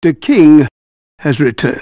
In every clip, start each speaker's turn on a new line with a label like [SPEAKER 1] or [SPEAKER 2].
[SPEAKER 1] The king has returned.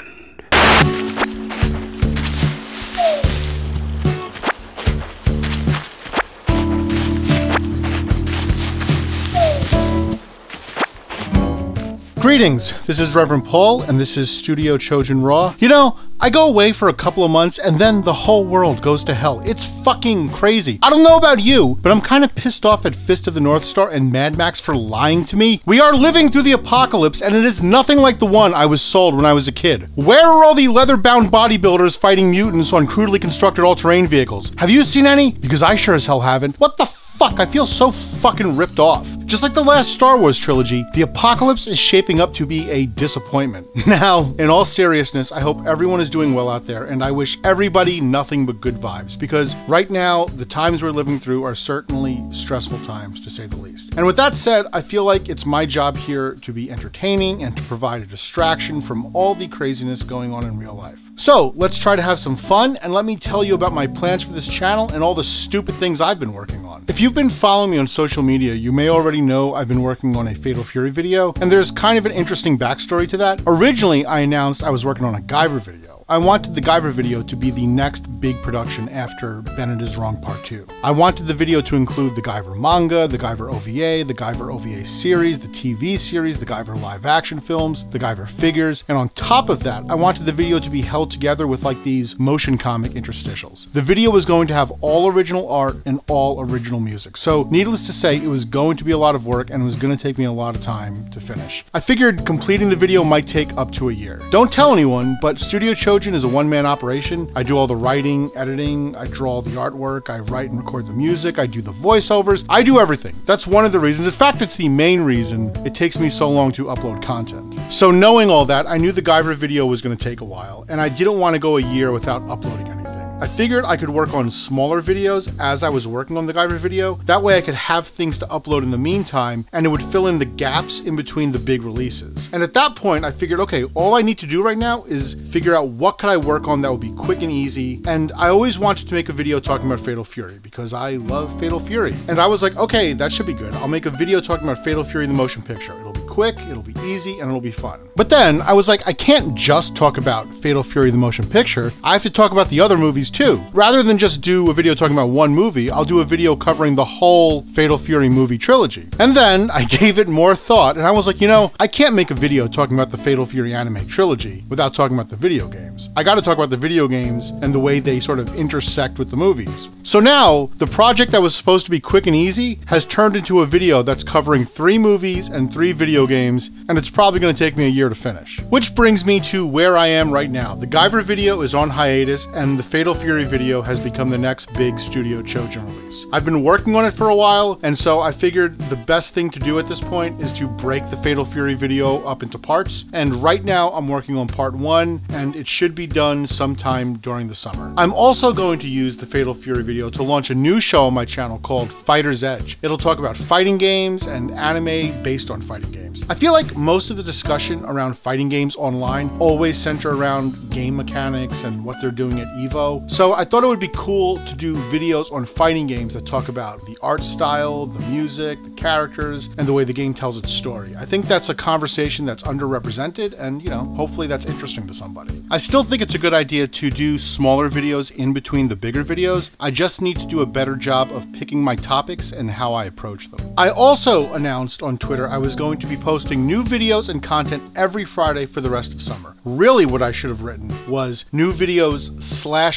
[SPEAKER 2] Greetings, this is Rev.Paul, and this is Studio Chojin Raw. You know, I go away for a couple of months and then the whole world goes to hell. It's fucking crazy. I don't know about you, but I'm kind of pissed off at Fist of the North Star and Mad Max for lying to me. We are living through the apocalypse and it is nothing like the one I was sold when I was a kid. Where are all the leather-bound bodybuilders fighting mutants on crudely constructed all-terrain vehicles? Have you seen any? Because I sure as hell haven't. What the fuck? I feel so fucking ripped off. Just like the last Star Wars trilogy, the apocalypse is shaping up to be a disappointment. Now, in all seriousness, I hope everyone is doing well out there, and I wish everybody nothing but good vibes, because right now, the times we're living through are certainly stressful times, to say the least. And with that said, I feel like it's my job here to be entertaining and to provide a distraction from all the craziness going on in real life. So, let's try to have some fun, and let me tell you about my plans for this channel and all the stupid things I've been working on. If you've been following me on social media, you may already know I've been working on a Fatal Fury video, and there's kind of an interesting backstory to that. Originally, I announced I was working on a Guyver video. I wanted the Guyver video to be the next big production after Bennett is Wrong Part 2. I wanted the video to include the Guyver manga, the Guyver OVA, the Guyver OVA series, the TV series, the Guyver live action films, the Guyver figures, and on top of that, I wanted the video to be held together with like these motion comic interstitials. The video was going to have all original art and all original music, so needless to say, it was going to be a lot of work and it was going to take me a lot of time to finish. I figured completing the video might take up to a year. Don't tell anyone, but Studio Chojin is a one-man operation. I do all the writing, editing, I draw all the artwork, I write and record the music, I do the voiceovers, I do everything. That's one of the reasons, in fact, it's the main reason it takes me so long to upload content. So knowing all that, I knew the Guyver video was going to take a while, and I didn't want to go a year without uploading anything. I figured I could work on smaller videos as I was working on the Guyver video. That way I could have things to upload in the meantime, and it would fill in the gaps in between the big releases. And at that point, I figured, okay, all I need to do right now is figure out what could I work on that would be quick and easy. And I always wanted to make a video talking about Fatal Fury because I love Fatal Fury. And I was like, okay, that should be good. I'll make a video talking about Fatal Fury the motion picture. It'll be quick, it'll be easy, and it'll be fun. But then I was like, I can't just talk about Fatal Fury the motion picture. I have to talk about the other movies too. Rather than just do a video talking about one movie, I'll do a video covering the whole Fatal Fury movie trilogy. And then I gave it more thought and I was like, you know, I can't make a video talking about the Fatal Fury anime trilogy without talking about the video games. I gotta talk about the video games and the way they sort of intersect with the movies. So now, the project that was supposed to be quick and easy has turned into a video that's covering 3 movies and 3 video games, and it's probably gonna take me a year to finish. Which brings me to where I am right now. The Guyver video is on hiatus, and the Fatal Fury video has become the next big Studio Chojin release. I've been working on it for a while, and so I figured the best thing to do at this point is to break the Fatal Fury video up into parts, and right now I'm working on part 1, and it should be done sometime during the summer. I'm also going to use the Fatal Fury video to launch a new show on my channel called Fighter's Edge. It'll talk about fighting games and anime based on fighting games. I feel like most of the discussion around fighting games online always center around game mechanics and what they're doing at EVO, so I thought it would be cool to do videos on fighting games that talk about the art style, the music, the characters, and the way the game tells its story. I think that's a conversation that's underrepresented, and you know, hopefully that's interesting to somebody. I still think it's a good idea to do smaller videos in between the bigger videos. I just need to do a better job of picking my topics and how I approach them. I also announced on Twitter I was going to be posting new videos and content every Friday for the rest of summer. Really what I should have written was new videos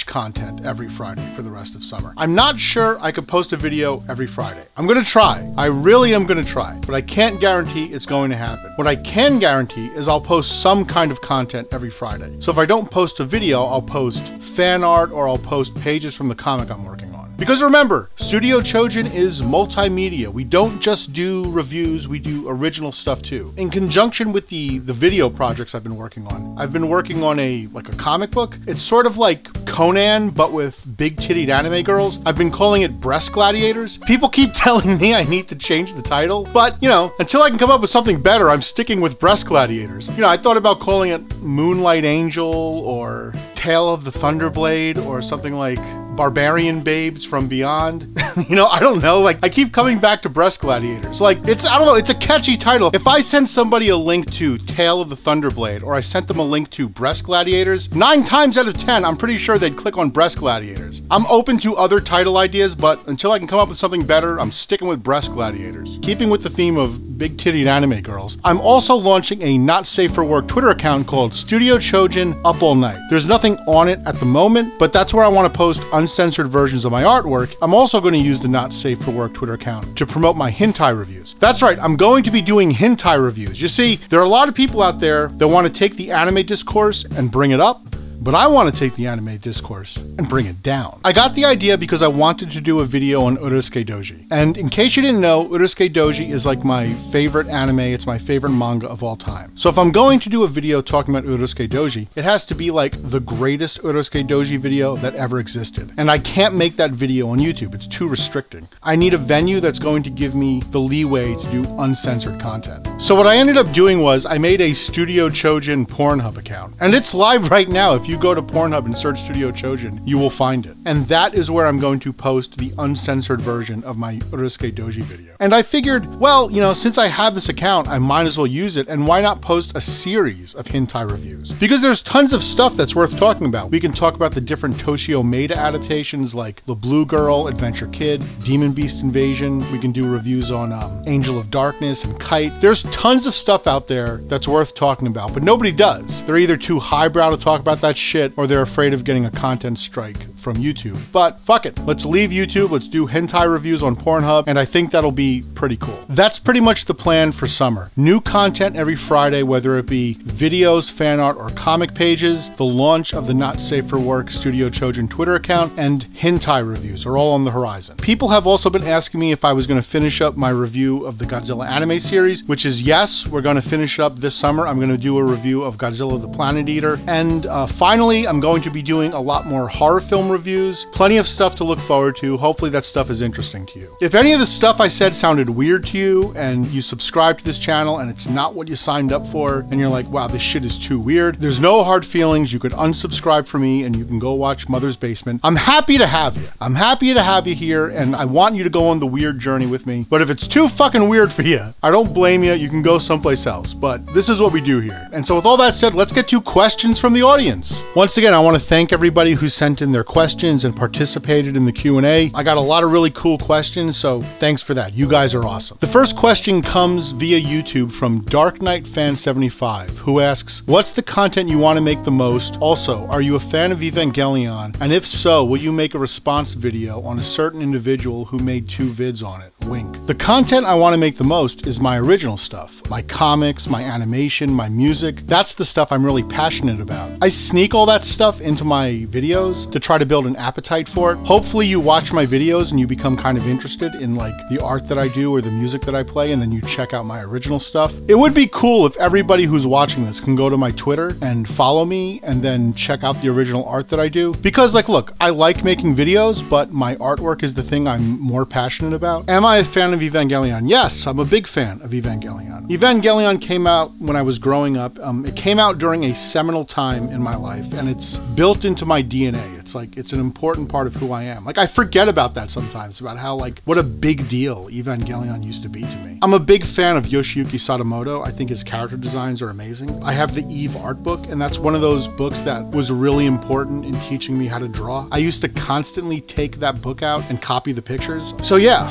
[SPEAKER 2] / content every Friday for the rest of summer. I'm not sure I could post a video every Friday. I'm gonna try. I really am gonna try, but I can't guarantee it's going to happen. What I can guarantee is I'll post some kind of content every Friday. So if I don't post a video, I'll post fan art or I'll post pages from the comic I'm working on. Because remember, Studio Chojin is multimedia. We don't just do reviews, we do original stuff too. In conjunction with the video projects I've been working on a comic book. It's sort of like Conan, but with big-tittied anime girls. I've been calling it Breast Gladiators. People keep telling me I need to change the title, but you know, until I can come up with something better, I'm sticking with Breast Gladiators. You know, I thought about calling it Moonlight Angel or Tale of the Thunderblade or something like Barbarian Babes from Beyond. You know, I don't know, like I keep coming back to Breast Gladiators. Like I don't know, it's a catchy title. If I send somebody a link to Tale of the Thunderblade or I sent them a link to Breast Gladiators, 9 times out of 10, I'm pretty sure they'd click on Breast Gladiators. I'm open to other title ideas, but until I can come up with something better, I'm sticking with Breast Gladiators. Keeping with the theme of big-tittied anime girls, I'm also launching a not safe for work Twitter account called Studio Chojin Up All Night. There's nothing on it at the moment, but that's where I want to post uncensored versions of my artwork. I'm also going to use the not safe for work Twitter account to promote my hentai reviews. That's right, I'm going to be doing hentai reviews. You see, there are a lot of people out there that want to take the anime discourse and bring it up, but I want to take the anime discourse and bring it down. I got the idea because I wanted to do a video on Urusuke Doji. And in case you didn't know, Urusuke Doji is like my favorite anime, it's my favorite manga of all time. So if I'm going to do a video talking about Urusuke Doji, it has to be like the greatest Urusuke Doji video that ever existed. And I can't make that video on YouTube, it's too restricting. I need a venue that's going to give me the leeway to do uncensored content. So what I ended up doing was I made a Studio Chojin Pornhub account. And it's live right now. If you go to Pornhub and search Studio Chojin, you will find it. And that is where I'm going to post the uncensored version of my Urusuke Doji video. And I figured, well, you know, since I have this account, I might as well use it, and why not post a series of hentai reviews? Because there's tons of stuff that's worth talking about. We can talk about the different Toshio Maeda adaptations like The Blue Girl, Adventure Kid, Demon Beast Invasion. We can do reviews on Angel of Darkness and Kite. There's tons of stuff out there that's worth talking about, but nobody does. They're either too highbrow to talk about that shit, or they're afraid of getting a content strike from YouTube. But fuck it, let's leave YouTube, let's do hentai reviews on Pornhub, and I think that'll be pretty cool. That's pretty much the plan for summer. New content every Friday, whether it be videos, fan art, or comic pages, the launch of the Not Safe for Work Studio Chojin Twitter account, and hentai reviews are all on the horizon. People have also been asking me if I was going to finish up my review of the Godzilla anime series, which is yes, we're going to finish up this summer. I'm going to do a review of Godzilla the Planet Eater, and finally, I'm going to be doing a lot more horror film reviews. Plenty of stuff to look forward to. Hopefully that stuff is interesting to you. If any of the stuff I said sounded weird to you and you subscribe to this channel and it's not what you signed up for and you're like, wow, this shit is too weird, there's no hard feelings. You could unsubscribe from me and you can go watch Mother's Basement. I'm happy to have you. I'm happy to have you here, and I want you to go on the weird journey with me. But if it's too fucking weird for you, I don't blame you. You can go someplace else. But this is what we do here. And so with all that said, let's get to questions from the audience. Once again, I want to thank everybody who sent in their questions and participated in the Q&A. I got a lot of really cool questions, so thanks for that. You guys are awesome. The first question comes via YouTube from Dark Knight Fan 75, who asks, what's the content you want to make the most? Also, are you a fan of Evangelion? And if so, will you make a response video on a certain individual who made 2 vids on it? Wink. The content I want to make the most is my original stuff. My comics, my animation, my music. That's the stuff I'm really passionate about. I sneak all that stuff into my videos to try to build an appetite for it. Hopefully you watch my videos and you become kind of interested in like the art that I do or the music that I play, and then you check out my original stuff. It would be cool if everybody who's watching this can go to my Twitter and follow me and then check out the original art that I do. Because like, look, I like making videos, but my artwork is the thing I'm more passionate about. Am I a fan of Evangelion? Yes, I'm a big fan of Evangelion. Evangelion came out when I was growing up. It came out during a seminal time in my life, and it's built into my DNA. It's like, it's an important part of who I am. Like, I forget about that sometimes, about how like, what a big deal Evangelion used to be to me. I'm a big fan of Yoshiyuki Sadamoto. I think his character designs are amazing. I have the Eve art book, and that's one of those books that was really important in teaching me how to draw. I used to constantly take that book out and copy the pictures. So yeah,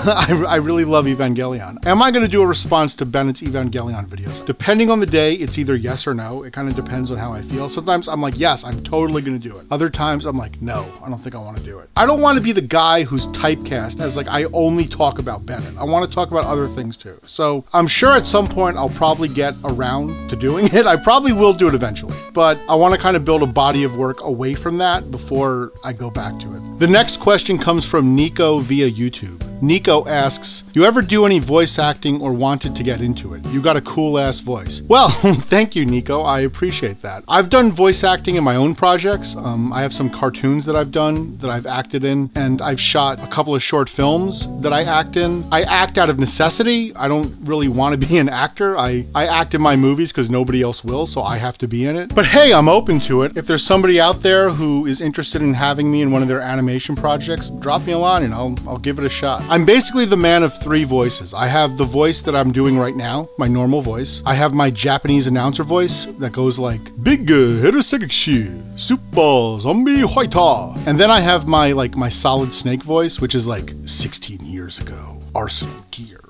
[SPEAKER 2] I really love Evangelion. Am I going to do a response to Bennett's Evangelion videos? Depending on the day, it's either yes or no. It kind of depends on how I feel. Sometimes I'm like, yes, I'm totally going to do it. Other times I'm like, no, I don't think I want to do it. I don't want to be the guy who's typecast as like, I only talk about Bennett. I want to talk about other things too. So I'm sure at some point I'll probably get around to doing it. I probably will do it eventually, but I want to kind of build a body of work away from that before I go back to it. The next question comes from Nico via YouTube. Nico asks, you ever do any voice acting or wanted to get into it? You got a cool ass voice. Well, thank you, Nico. I appreciate that. I've done voice acting in my own projects. I have some cartoons that I've done that I've acted in, and I've shot a couple of short films that I act in. I act out of necessity. I don't really want to be an actor. I act in my movies because nobody else will, so I have to be in it. But hey, I'm open to it. If there's somebody out there who is interested in having me in one of their animation projects, drop me a line and I'll give it a shot. I'm basically the man of three voices. I have the voice that I'm doing right now, my normal voice. I have my Japanese announcer voice that goes like, Big Herosekishi, Super Zombie Whiter. And then I have my Solid Snake voice, which is like 16 years ago, Arsenal Gear.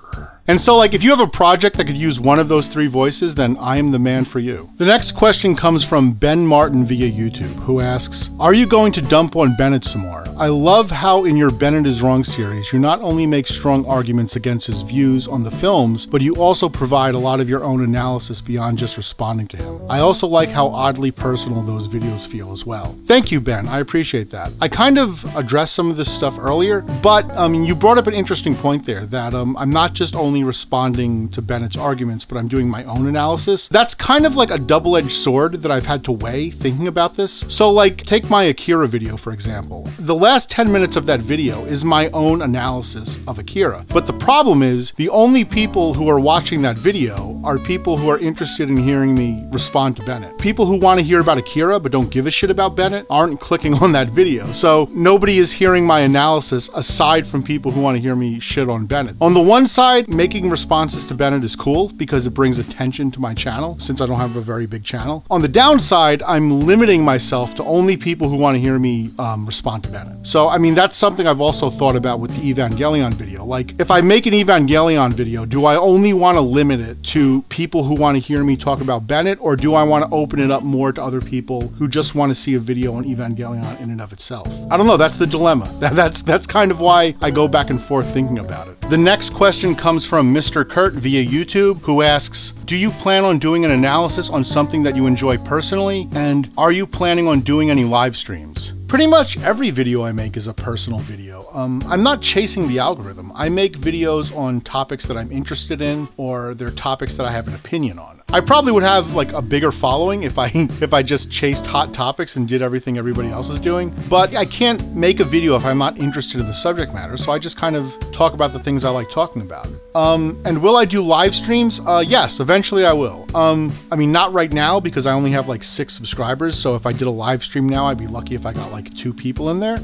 [SPEAKER 2] And so if you have a project that could use one of those three voices, then I am the man for you. The next question comes from Ben Martin via YouTube, who asks, are you going to dump on Bennett some more? I love how in your Bennett is Wrong series, you not only make strong arguments against his views on the films, but you also provide a lot of your own analysis beyond just responding to him. I also like how oddly personal those videos feel as well. Thank you, Ben. I appreciate that. I kind of addressed some of this stuff earlier, but you brought up an interesting point there that I'm not just only responding to Bennett's arguments, but I'm doing my own analysis. That's kind of like a double-edged sword that I've had to weigh thinking about this. So take my Akira video, for example. The last 10 minutes of that video is my own analysis of Akira. But the problem is, the only people who are watching that video are people who are interested in hearing me respond to Bennett. People who want to hear about Akira but don't give a shit about Bennett aren't clicking on that video. So nobody is hearing my analysis aside from people who want to hear me shit on Bennett. On the one side, making responses to Bennett is cool because it brings attention to my channel since I don't have a very big channel. On the downside, I'm limiting myself to only people who want to hear me respond to Bennett. So, that's something I've also thought about with the Evangelion video. If I make an Evangelion video, do I only want to limit it to people who want to hear me talk about Bennett, or do I want to open it up more to other people who just want to see a video on Evangelion in and of itself? I don't know, that's the dilemma. That's kind of why I go back and forth thinking about it. The next question comes from Mr. Kurt via YouTube, who asks, do you plan on doing an analysis on something that you enjoy personally? And are you planning on doing any live streams? Pretty much every video I make is a personal video. I'm not chasing the algorithm. I make videos on topics that I'm interested in, or they're topics that I have an opinion on. I probably would have a bigger following if I just chased hot topics and did everything everybody else was doing. But I can't make a video if I'm not interested in the subject matter, so I just kind of talk about the things I like talking about. And will I do live streams? Yes, eventually I will. Not right now because I only have 6 subscribers, so if I did a live stream now, I'd be lucky if I got 2 people in there.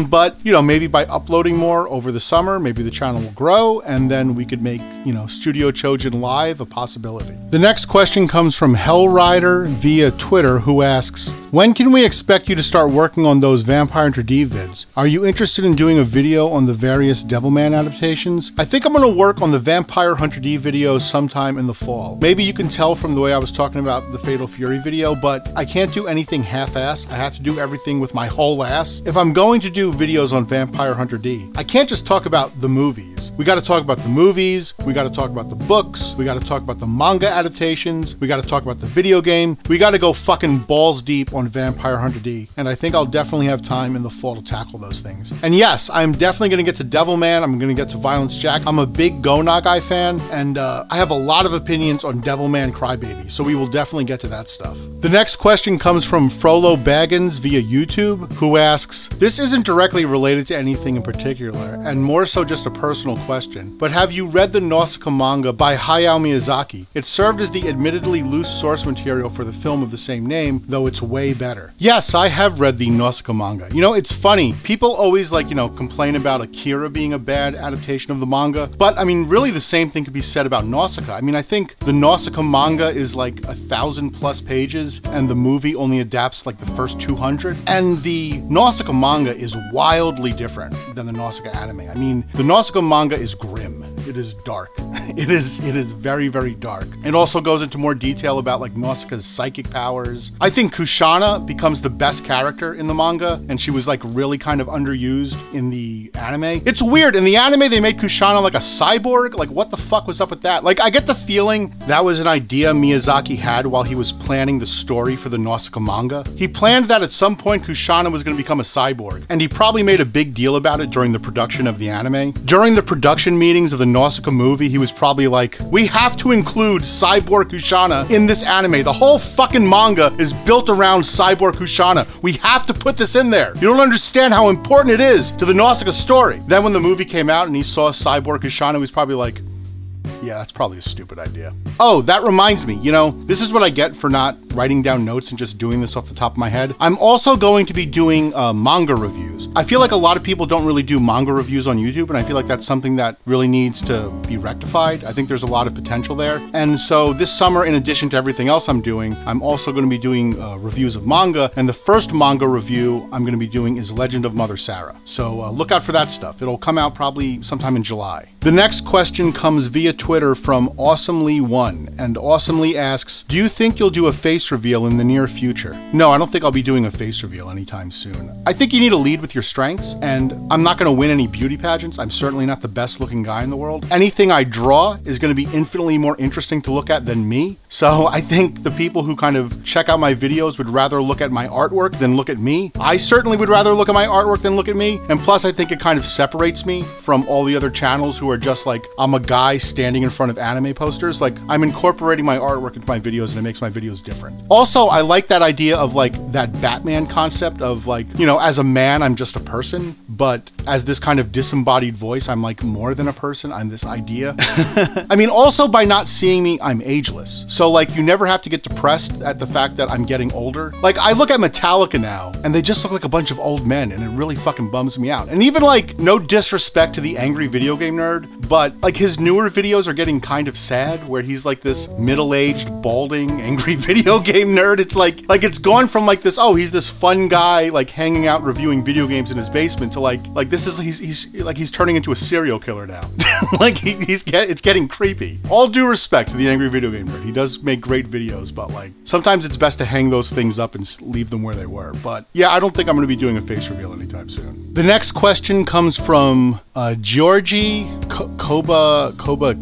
[SPEAKER 2] But maybe by uploading more over the summer, maybe the channel will grow, and then we could make, Studio Chojin Live a possibility. The next question comes from Hellrider via Twitter, who asks, when can we expect you to start working on those Vampire Hunter D vids? Are you interested in doing a video on the various Devilman adaptations? I think I'm going to work on the Vampire Hunter D videos sometime in the fall. Maybe you can tell from the way I was talking about the Fatal Fury video, but I can't do anything half-ass. I have to do everything with my whole ass. If I'm going to do videos on Vampire Hunter D, I can't just talk about the movies. We got to talk about the movies, we got to talk about the books, we got to talk about the manga adaptations, we got to talk about the video game, we got to go fucking balls deep on Vampire Hunter D, and I think I'll definitely have time in the fall to tackle those things. And yes, I'm definitely going to get to Devilman, I'm going to get to Violence Jack. I'm a big Go Nagai fan, and I have a lot of opinions on Devilman Crybaby, so we will definitely get to that stuff. The next question comes from Frollo Baggins via YouTube, who asks, this isn't directly related to anything in particular, and more so just a personal question, but have you read the Nausicaa manga by Hayao Miyazaki? It served as the admittedly loose source material for the film of the same name, though it's way better. Yes, I have read the Nausicaa manga. It's funny, people always complain about Akira being a bad adaptation of the manga, but really the same thing could be said about Nausicaa. I think the Nausicaa manga is 1,000+ pages, and the movie only adapts the first 200, and the Nausicaa manga is wildly different than the Nausicaa anime. The Nausicaa manga is grim. It is dark. It is very, very dark. It also goes into more detail about like Nausicaa's psychic powers. I think Kushana becomes the best character in the manga, and she was like really kind of underused in the anime. It's weird, in the anime they made Kushana like a cyborg. Like what the fuck was up with that? Like I get the feeling that was an idea Miyazaki had while he was planning the story for the Nausicaa manga. He planned that at some point Kushana was going to become a cyborg, and he probably made a big deal about it during the production of the anime. During the production meetings of the Nausicaa movie, he was probably like, we have to include Cyborg Kushana in this anime. The whole fucking manga is built around Cyborg Kushana. We have to put this in there. You don't understand how important it is to the Nausicaa story. Then when the movie came out and he saw Cyborg Kushana, he was probably like, yeah, that's probably a stupid idea. Oh, that reminds me, you know, this is what I get for not writing down notes and just doing this off the top of my head. I'm also going to be doing manga reviews. I feel like a lot of people don't really do manga reviews on YouTube, and I feel like that's something that really needs to be rectified. I think there's a lot of potential there. And so this summer, in addition to everything else I'm doing, I'm also going to be doing reviews of manga, and the first manga review I'm going to be doing is Legend of Mother Sarah. So look out for that stuff. It'll come out probably sometime in July. The next question comes via Twitter from Awesomely1, and Awesomely asks, do you think you'll do a face reveal in the near future? No, I don't think I'll be doing a face reveal anytime soon. I think you need to lead with your strengths, and I'm not going to win any beauty pageants. I'm certainly not the best looking guy in the world. Anything I draw is going to be infinitely more interesting to look at than me. So I think the people who kind of check out my videos would rather look at my artwork than look at me. I certainly would rather look at my artwork than look at me. And plus I think it kind of separates me from all the other channels who are just like, I'm a guy standing in front of anime posters. Like I'm incorporating my artwork into my videos, and it makes my videos different. Also, I like that idea of like that Batman concept of like, you know, as a man, I'm just a person, but as this kind of disembodied voice, I'm like more than a person. I'm this idea. I mean, also by not seeing me, I'm ageless. So like you never have to get depressed at the fact that I'm getting older. Like I look at Metallica now and they just look like a bunch of old men, and it really fucking bums me out. And even like, no disrespect to the angry video game nerd, but like his newer videos are getting kind of sad, where he's like this middle-aged, balding, angry video game nerd. It's like it's gone from like this, oh, he's this fun guy like hanging out reviewing video games in his basement, to like this is he's turning into a serial killer now. Like it's getting creepy. All due respect to the angry video game nerd, he does make great videos, but like sometimes it's best to hang those things up and leave them where they were. But yeah, I don't think I'm going to be doing a face reveal anytime soon. The next question comes from Georgie Kobakitas.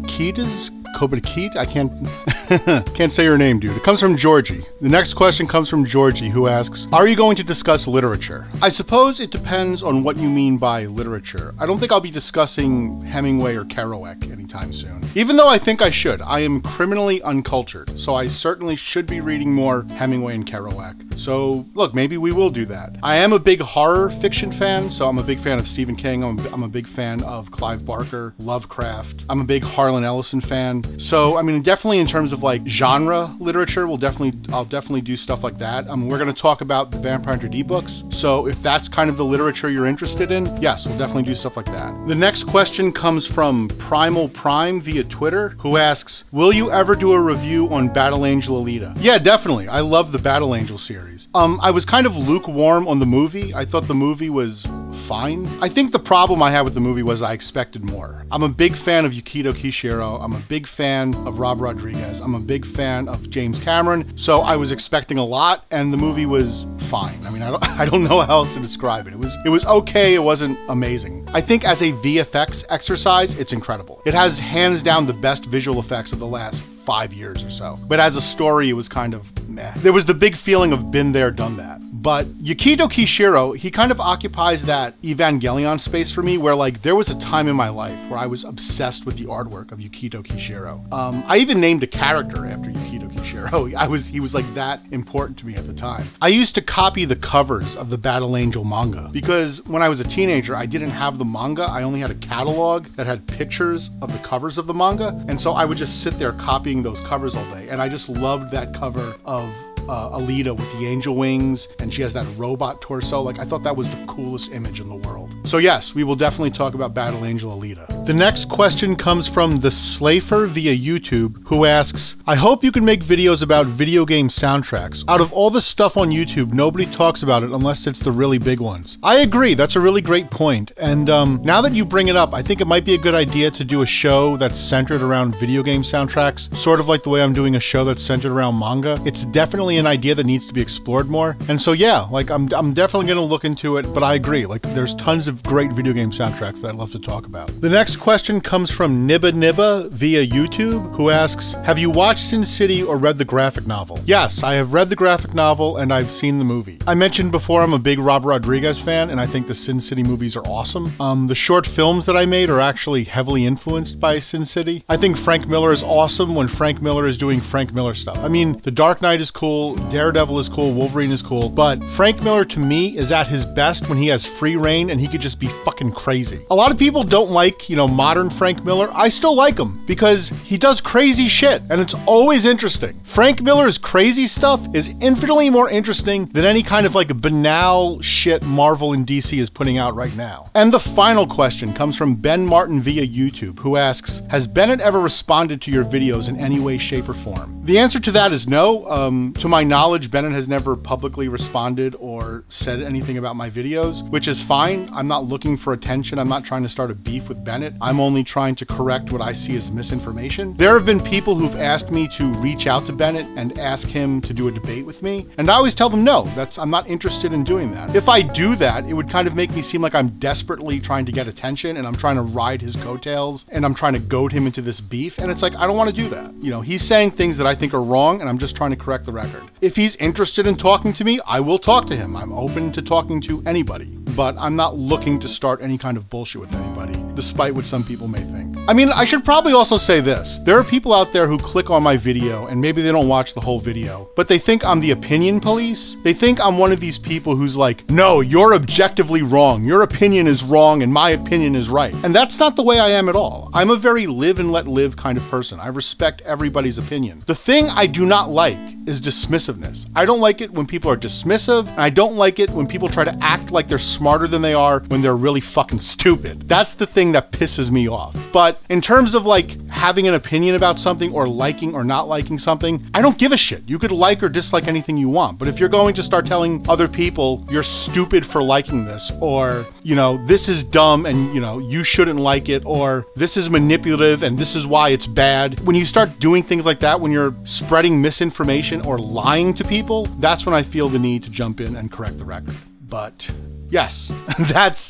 [SPEAKER 2] I can't say your name, dude. It comes from Georgie. The next question comes from Georgie, who asks, are you going to discuss literature? I suppose it depends on what you mean by literature. I don't think I'll be discussing Hemingway or Kerouac anytime soon. Even though I think I should. I am criminally uncultured, so I certainly should be reading more Hemingway and Kerouac. So look, maybe we will do that. I am a big horror fiction fan, so I'm a big fan of Stephen King. I'm a big fan of Clive Barker, Lovecraft. I'm a big Harlan Ellison fan. So, I mean, definitely in terms of like genre literature, I'll definitely do stuff like that. We're going to talk about the Vampire Hunter D books. So if that's kind of the literature you're interested in, yes, we'll definitely do stuff like that. The next question comes from Primal Prime via Twitter, who asks, will you ever do a review on Battle Angel Alita? Yeah, definitely. I love the Battle Angel series. I was kind of lukewarm on the movie. I thought the movie was fine. I think the problem I had with the movie was I expected more. I'm a big fan of Yukito Kishiro. I'm a big fan of Rob Rodriguez. I'm a big fan of James Cameron. So I was expecting a lot, and the movie was fine. I mean, I don't know how else to describe it. It was okay. It wasn't amazing. I think as a VFX exercise, it's incredible. It has hands down the best visual effects of the last 5 years or so. But as a story, it was kind of meh. There was the big feeling of been there, done that. But Yukito Kishiro, he kind of occupies that Evangelion space for me, where like there was a time in my life where I was obsessed with the artwork of Yukito Kishiro. I even named a character after Yukito Kishiro. He was like that important to me at the time. I used to copy the covers of the Battle Angel manga because when I was a teenager, I didn't have the manga. I only had a catalog that had pictures of the covers of the manga. And so I would just sit there copying those covers all day. And I just loved that cover of Alita with the angel wings, and she has that robot torso. Like, I thought that was the coolest image in the world. So yes, we will definitely talk about Battle Angel Alita. The next question comes from the Slafer via YouTube, who asks, I hope you can make videos about video game soundtracks. Out of all the stuff on YouTube, nobody talks about it unless it's the really big ones. I agree, that's a really great point. And now that you bring it up, I think it might be a good idea to do a show that's centered around video game soundtracks, sort of like the way I'm doing a show that's centered around manga. It's definitely an idea that needs to be explored more. And so yeah, like I'm definitely gonna look into it, but I agree, like there's tons of great video game soundtracks that I'd love to talk about. The next question comes from Nibba Nibba via YouTube, who asks, have you watched Sin City or read the graphic novel? Yes, I have read the graphic novel and I've seen the movie. I mentioned before I'm a big Robert Rodriguez fan, and I think the Sin City movies are awesome. The short films that I made are actually heavily influenced by Sin City. I think Frank Miller is awesome when Frank Miller is doing Frank Miller stuff. I mean, The Dark Knight is cool, Daredevil is cool, Wolverine is cool, but Frank Miller to me is at his best when he has free reign and he could just be fucking crazy. A lot of people don't like, you know, modern Frank Miller. I still like him because he does crazy shit and it's always interesting. Frank Miller's crazy stuff is infinitely more interesting than any kind of like banal shit Marvel and DC is putting out right now. And the final question comes from Ben Martin via YouTube, who asks, has Bennett ever responded to your videos in any way, shape, or form? The answer to that is no. To my knowledge, Bennett has never publicly responded or said anything about my videos, which is fine. I'm not looking for attention. I'm not trying to start a beef with Bennett. I'm only trying to correct what I see as misinformation. There have been people who've asked me to reach out to Bennett and ask him to do a debate with me, and I always tell them no, I'm not interested in doing that. If I do that, it would kind of make me seem like I'm desperately trying to get attention and I'm trying to ride his coattails and I'm trying to goad him into this beef, and it's like, I don't want to do that. You know, he's saying things that I think are wrong and I'm just trying to correct the record. If he's interested in talking to me, I will talk to him. I'm open to talking to anybody, but I'm not looking to start any kind of bullshit with anybody, despite what some people may think. I mean, I should probably also say this. There are people out there who click on my video and maybe they don't watch the whole video, but they think I'm the opinion police. They think I'm one of these people who's like, no, you're objectively wrong. Your opinion is wrong and my opinion is right. And that's not the way I am at all. I'm a very live and let live kind of person. I respect everybody's opinion. The thing I do not like is dismissiveness. I don't like it when people are dismissive, and I don't like it when people try to act like they're smarter than they are when they're really fucking stupid. That's the thing that pisses me off. But in terms of like having an opinion about something or liking or not liking something, I don't give a shit. You could like or dislike anything you want, but if you're going to start telling other people you're stupid for liking this, or, you know, this is dumb and, you know, you shouldn't like it, or this is manipulative and this is why it's bad, when you start doing things like that, when you're spreading misinformation or lying to people, that's when I feel the need to jump in and correct the record. But yes,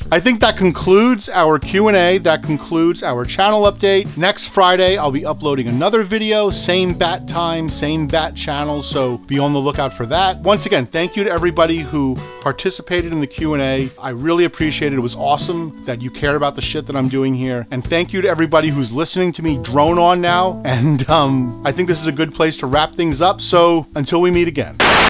[SPEAKER 2] I think that concludes our Q&A. That concludes our channel update. Next Friday, I'll be uploading another video, same bat time, same bat channel, so be on the lookout for that. Once again, thank you to everybody who participated in the Q&A. I really appreciate it. It was awesome that you care about the shit that I'm doing here. And thank you to everybody who's listening to me drone on now. And I think this is a good place to wrap things up. So until we meet again.